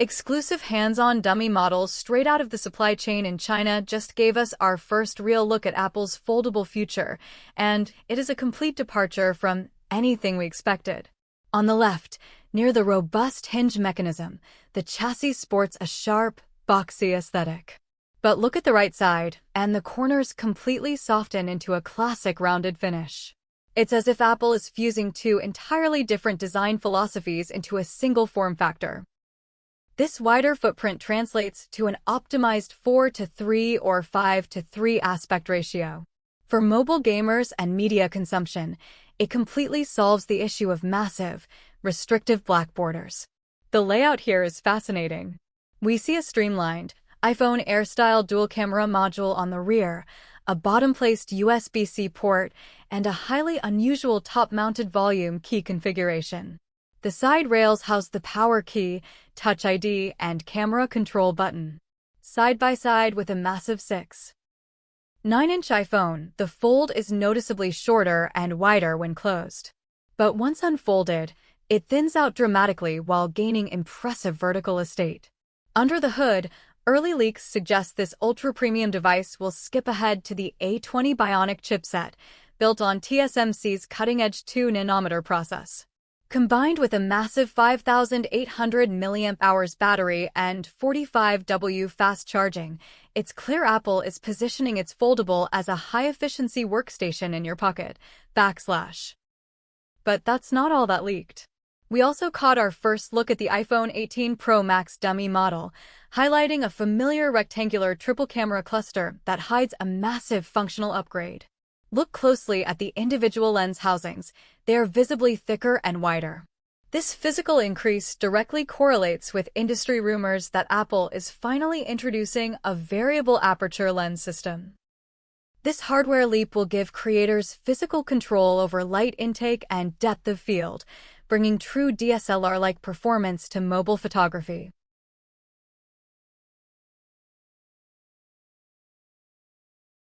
Exclusive hands-on dummy models straight out of the supply chain in China just gave us our first real look at Apple's foldable future, and it is a complete departure from anything we expected. On the left, near the robust hinge mechanism, the chassis sports a sharp, boxy aesthetic. But look at the right side, and the corners completely soften into a classic rounded finish. It's as if Apple is fusing two entirely different design philosophies into a single form factor. This wider footprint translates to an optimized 4:3 or 5:3 aspect ratio. For mobile gamers and media consumption, it completely solves the issue of massive, restrictive black borders. The layout here is fascinating. We see a streamlined, iPhone Air-style dual-camera module on the rear, a bottom-placed USB-C port, and a highly unusual top-mounted volume key configuration. The side rails house the power key, Touch ID, and camera control button. Side by side with a massive 6.9-inch iPhone, the Fold is noticeably shorter and wider when closed. But once unfolded, it thins out dramatically while gaining impressive vertical estate. Under the hood, early leaks suggest this ultra-premium device will skip ahead to the A20 Bionic chipset, built on TSMC's cutting-edge 2-nanometer process. Combined with a massive 5,800 mAh battery and 45W fast charging, it's clear Apple is positioning its foldable as a high-efficiency workstation in your pocket. But that's not all that leaked. We also caught our first look at the iPhone 18 Pro Max dummy model, highlighting a familiar rectangular triple-camera cluster that hides a massive functional upgrade. Look closely at the individual lens housings. They are visibly thicker and wider. This physical increase directly correlates with industry rumors that Apple is finally introducing a variable aperture lens system. This hardware leap will give creators physical control over light intake and depth of field, bringing true DSLR-like performance to mobile photography.